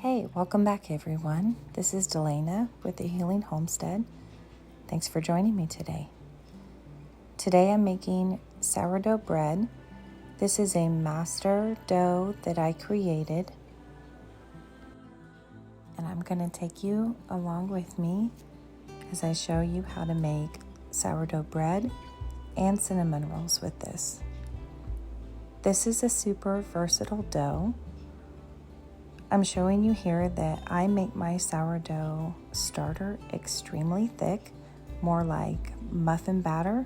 Hey, welcome back everyone. This is Delana with the Healing Homestead. Thanks for joining me today. Today I'm making sourdough bread. This is a master dough that I created. And I'm going to take you along with me as I show you how to make sourdough bread and cinnamon rolls with this. This is a super versatile dough. I'm showing you here that I make my sourdough starter extremely thick, more like muffin batter,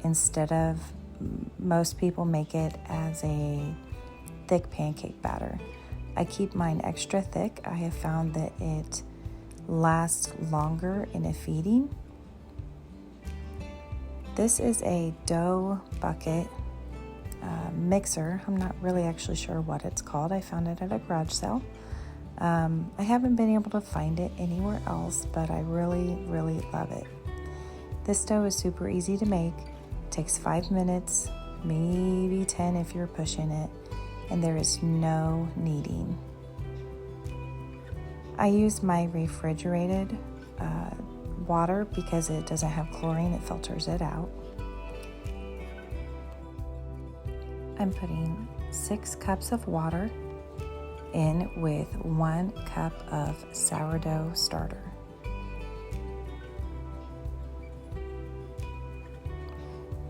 instead of most people make it as a thick pancake batter. I keep mine extra thick. I have found that it lasts longer in a feeding. This is a dough bucket mixer. I'm not really actually sure what it's called. I found it at a garage sale. I haven't been able to find it anywhere else, but I really love it. This dough is super easy to make. It takes 5 minutes, maybe 10 if you're pushing it, and there is no kneading. I use my refrigerated water because it doesn't have chlorine. It filters it out. I'm putting 6 cups of water in with 1 cup of sourdough starter.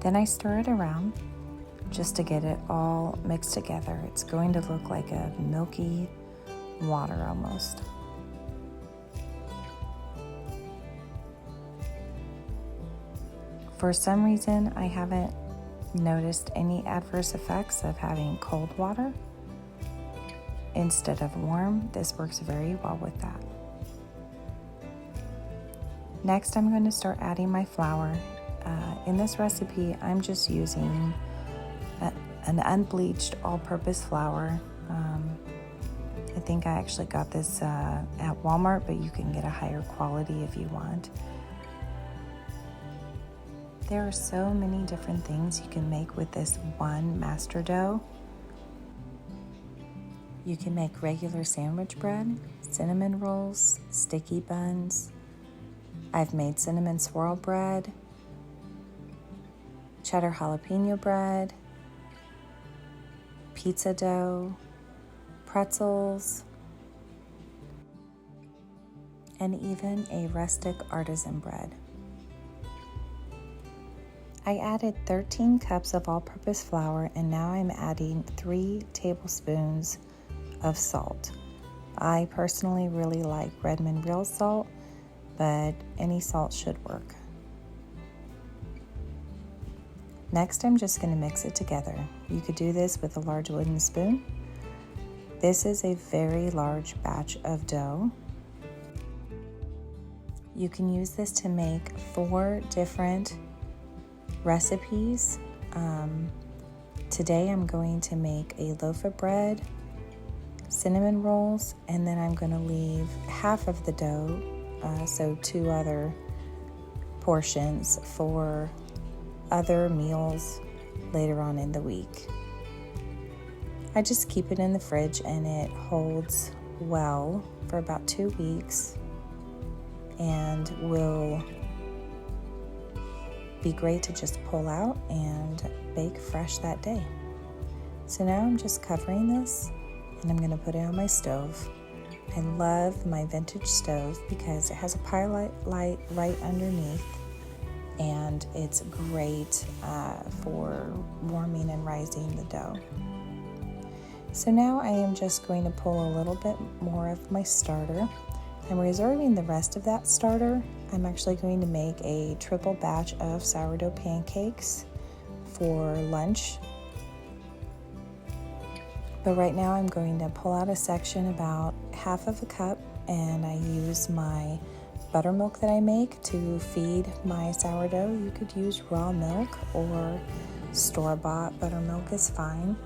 Then I stir it around just to get it all mixed together. It's going to look like a milky water almost. For some reason, I haven't noticed any adverse effects of having cold water instead of warm. This works very well with that. Next, I'm going to start adding my flour. In this recipe, I'm just using an unbleached all-purpose flour. I think I actually got this at Walmart, but you can get a higher quality if you want. There are so many different things you can make with this one master dough. You can make regular sandwich bread, cinnamon rolls, sticky buns. I've made cinnamon swirl bread, cheddar jalapeno bread, pizza dough, pretzels, and even a rustic artisan bread. I added 13 cups of all-purpose flour, and now I'm adding 3 tablespoons of salt. I personally really like Redmond real salt, but any salt should work. Next, I'm just going to mix it together. You could do this with a large wooden spoon. This is a very large batch of dough. You can use this to make 4 different recipes. Today I'm going to make a loaf of bread, cinnamon rolls, and then I'm going to leave half of the dough, so 2 other portions for other meals later on in the week. I just keep it in the fridge and it holds well for about 2 weeks and will be great to just pull out and bake fresh that day. So now I'm just covering this and I'm going to put it on my stove. I love my vintage stove because it has a pilot light right underneath, and it's great for warming and rising the dough. So now I am just going to pull a little bit more of my starter. I'm reserving the rest of that starter. I'm actually going to make a triple batch of sourdough pancakes for lunch. But right now I'm going to pull out a section about half of a cup, and I use my buttermilk that I make to feed my sourdough. You could use raw milk or store-bought buttermilk is fine.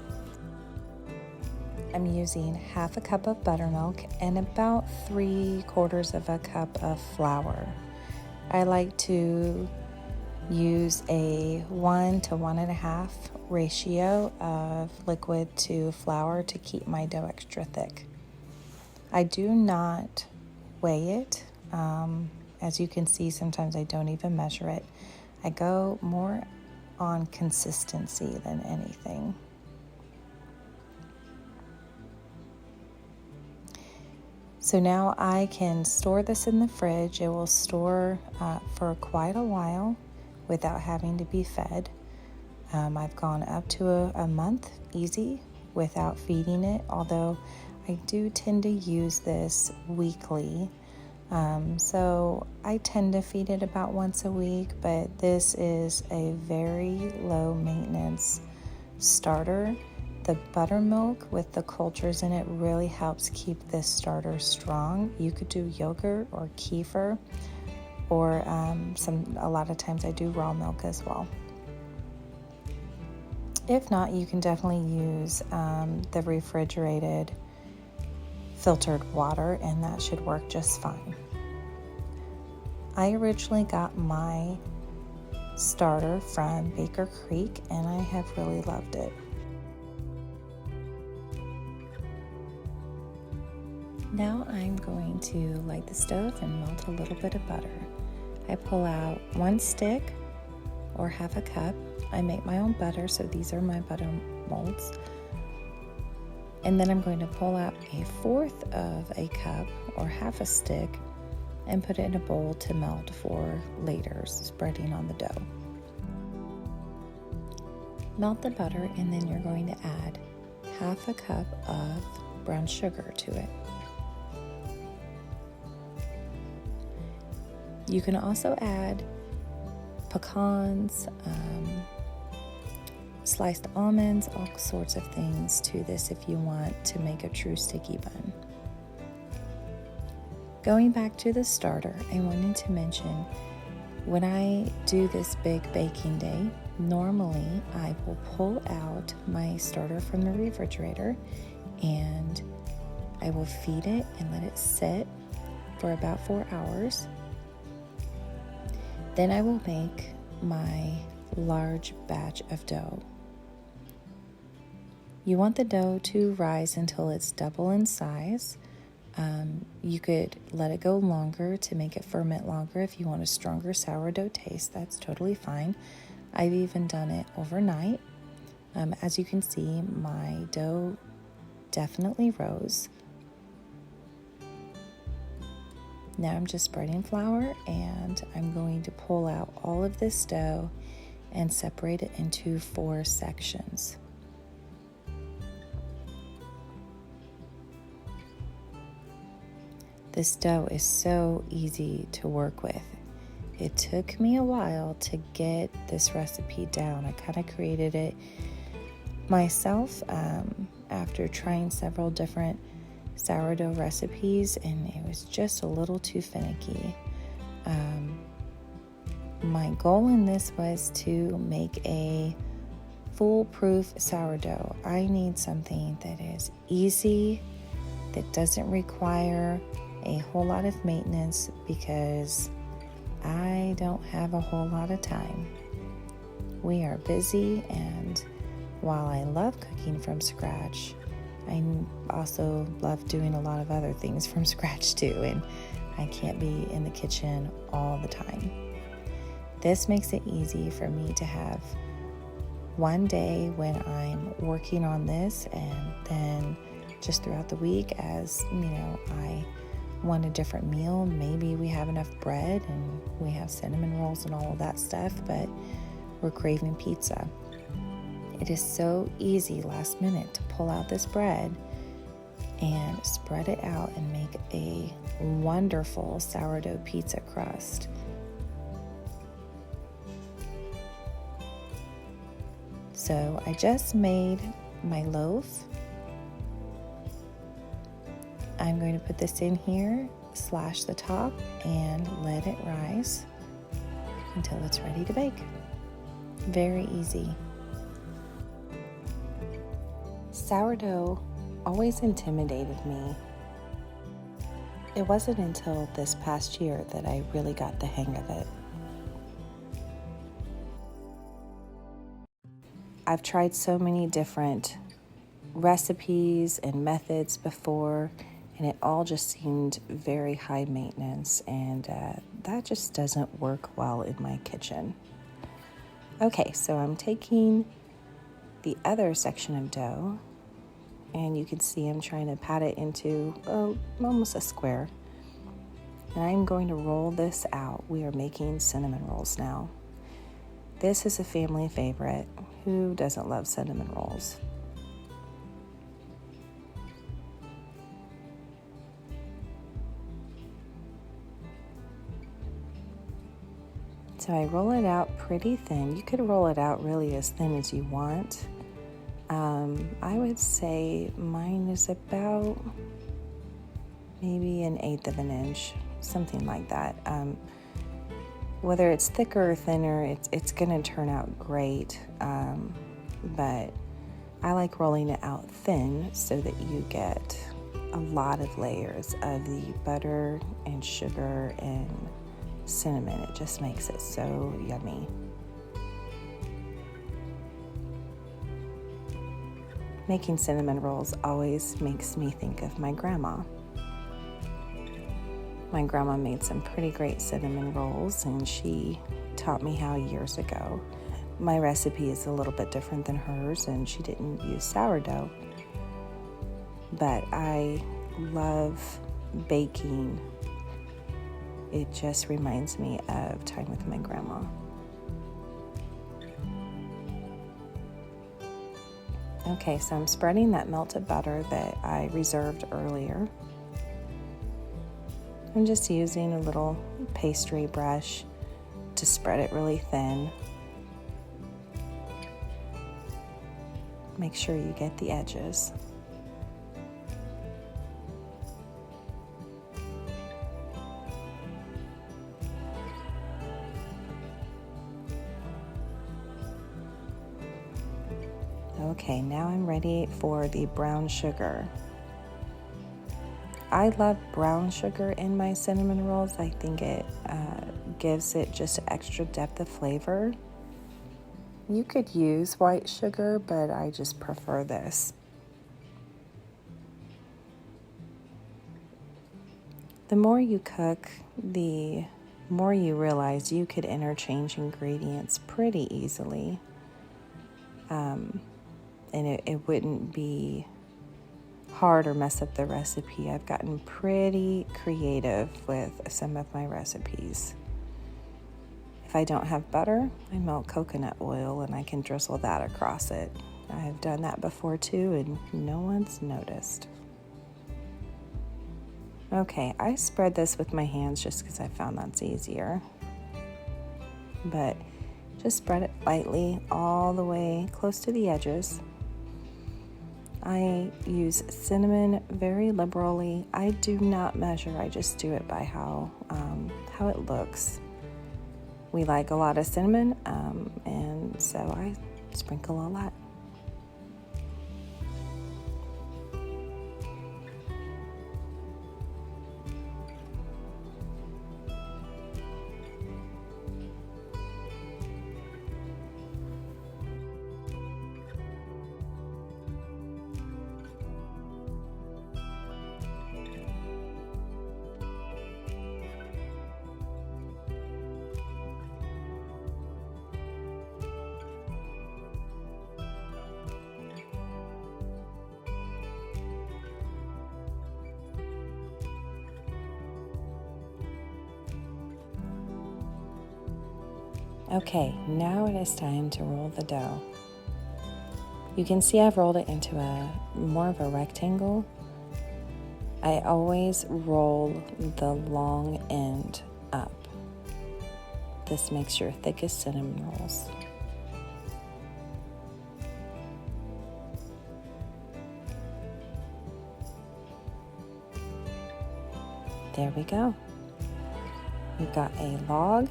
I'm using half a cup of buttermilk and about 3/4 of a cup of flour. I like to use a 1 to 1.5 ratio of liquid to flour to keep my dough extra thick. I do not weigh it. As you can see, sometimes I don't even measure it. I go more on consistency than anything. So now I can store this in the fridge. It will store for quite a while without having to be fed. I've gone up to a month easy without feeding it, although I do tend to use this weekly. So I tend to feed it about once a week, but this is a very low maintenance starter. The buttermilk with the cultures in it really helps keep this starter strong. You could do yogurt or kefir, or a lot of times I do raw milk as well. If not, you can definitely use the refrigerated filtered water, and that should work just fine. I originally got my starter from Baker Creek, and I have really loved it. Now I'm going to light the stove and melt a little bit of butter. I pull out 1 stick or half a cup. I make my own butter, so these are my butter molds. And then I'm going to pull out 1/4 of a cup or half a stick and put it in a bowl to melt for later, spreading on the dough. Melt the butter, and then you're going to add half a cup of brown sugar to it. You can also add pecans, sliced almonds, all sorts of things to this if you want to make a true sticky bun. Going back to the starter, I wanted to mention, when I do this big baking day, normally I will pull out my starter from the refrigerator and I will feed it and let it sit for about 4 hours. Then I will make my large batch of dough. You want the dough to rise until it's double in size. You could let it go longer to make it ferment longer. If you want a stronger sourdough taste, that's totally fine. I've even done it overnight. As you can see, my dough definitely rose. Now I'm just spreading flour, and I'm going to pull out all of this dough and separate it into 4 sections. This dough is so easy to work with. It took me a while to get this recipe down. I kind of created it myself after trying several different sourdough recipes, and it was just a little too finicky. My goal in this was to make a foolproof sourdough. I need something that is easy, that doesn't require a whole lot of maintenance, because I don't have a whole lot of time. We are busy, and while I love cooking from scratch, I also love doing a lot of other things from scratch too, and I can't be in the kitchen all the time. This makes it easy for me to have one day when I'm working on this, and then just throughout the week, as I want a different meal. Maybe we have enough bread and we have cinnamon rolls and all of that stuff, but we're craving pizza. It is so easy last minute to pull out this bread and spread it out and make a wonderful sourdough pizza crust. So I just made my loaf. I'm going to put this in here, slash the top, and let it rise until it's ready to bake. Very easy. Sourdough always intimidated me. It wasn't until this past year that I really got the hang of it. I've tried so many different recipes and methods before, and it all just seemed very high maintenance, and that just doesn't work well in my kitchen. Okay, so I'm taking the other section of dough, and you can see I'm trying to pat it into almost a square, and I'm going to roll this out. We are making cinnamon rolls now. This is a family favorite. Who doesn't love cinnamon rolls? So I roll it out pretty thin. You could roll it out really as thin as you want. I would say mine is about maybe 1/8 of an inch, something like that. Whether it's thicker or thinner, it's going to turn out great. But I like rolling it out thin so that you get a lot of layers of the butter and sugar and cinnamon. It just makes it so yummy. Making cinnamon rolls always makes me think of my grandma. My grandma made some pretty great cinnamon rolls, and she taught me how years ago. My recipe is a little bit different than hers, and she didn't use sourdough. But I love baking. It just reminds me of time with my grandma. Okay, so I'm spreading that melted butter that I reserved earlier. I'm just using a little pastry brush to spread it really thin. Make sure you get the edges. Okay, now I'm ready for the brown sugar. I love brown sugar in my cinnamon rolls. I think it gives it just extra depth of flavor. You could use white sugar, but I just prefer this. The more you cook, the more you realize you could interchange ingredients pretty easily. And it wouldn't be hard or mess up the recipe. I've gotten pretty creative with some of my recipes. If I don't have butter, I melt coconut oil and I can drizzle that across it. I've done that before too, and no one's noticed. Okay, I spread this with my hands just because I found that's easier. But just spread it lightly all the way close to the edges. I use cinnamon very liberally. I do not measure, I just do it by how it looks. We like a lot of cinnamon, and so I sprinkle a lot. Okay, now it is time to roll the dough. You can see I've rolled it into more of a rectangle. I always roll the long end up. This makes your thickest cinnamon rolls. There we go. We've got a log.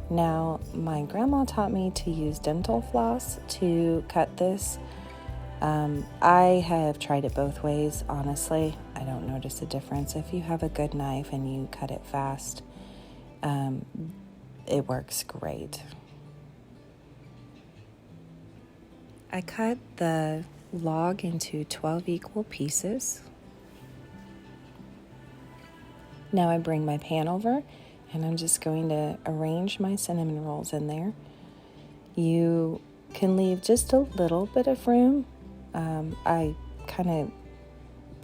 Now, my grandma taught me to use dental floss to cut this. I have tried it both ways, honestly. I don't notice a difference. If you have a good knife and you cut it fast, it works great. I cut the log into 12 equal pieces. Now I bring my pan over and I'm just going to arrange my cinnamon rolls in there. You can leave just a little bit of room. I kind of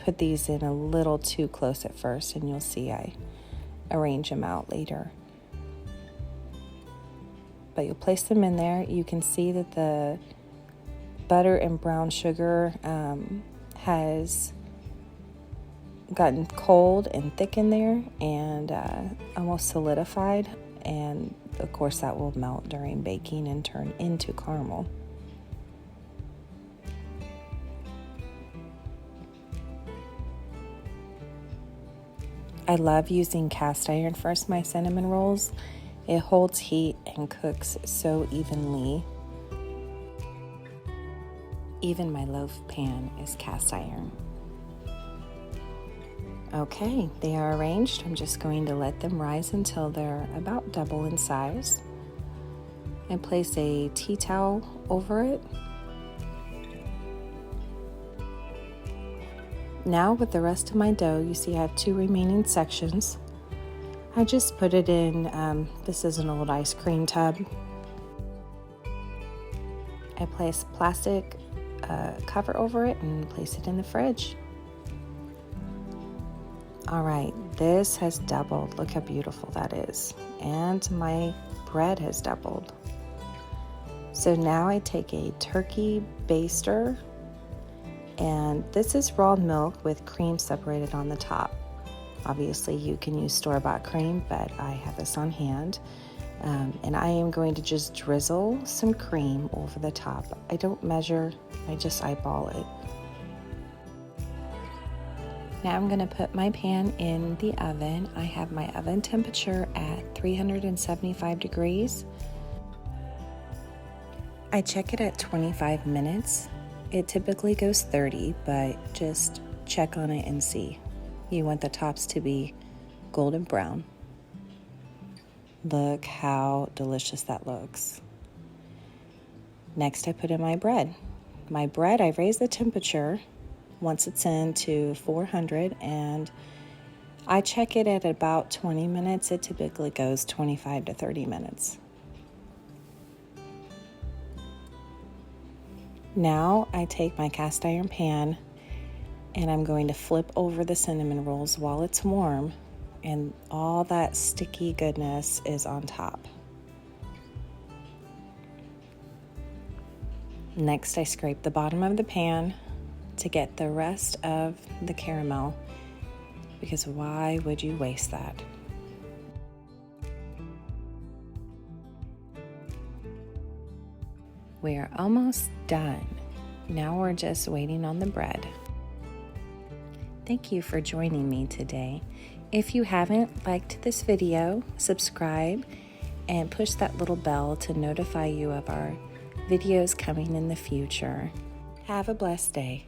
put these in a little too close at first, and you'll see I arrange them out later. But you'll place them in there. You can see that the butter and brown sugar has gotten cold and thick in there and almost solidified, and of course that will melt during baking and turn into caramel. I love using cast iron for my cinnamon rolls. It holds heat and cooks so evenly. Even my loaf pan is cast iron. Okay, they are arranged. I'm just going to let them rise until they're about double in size. I place a tea towel over it. Now with the rest of my dough, you see I have 2 remaining sections. I just put it in, this is an old ice cream tub. I place plastic cover over it and place it in the fridge. All right, this has doubled. Look how beautiful that is. And my bread has doubled. So now I take a turkey baster, and this is raw milk with cream separated on the top. Obviously you can use store-bought cream, but I have this on hand. And I am going to just drizzle some cream over the top. I don't measure, I just eyeball it. Now I'm going to put my pan in the oven. I have my oven temperature at 375 degrees. I check it at 25 minutes. It typically goes 30, but just check on it and see. You want the tops to be golden brown. Look how delicious that looks. Next I put in my bread. My bread, I raise the temperature once it's into 400, and I check it at about 20 minutes. It typically goes 25 to 30 minutes. Now I take my cast iron pan and I'm going to flip over the cinnamon rolls while it's warm, and all that sticky goodness is on top. Next I scrape the bottom of the pan to get the rest of the caramel, because why would you waste that? We are almost done. Now we're just waiting on the bread. Thank you for joining me today. If you haven't liked this video, subscribe and push that little bell to notify you of our videos coming in the future. Have a blessed day.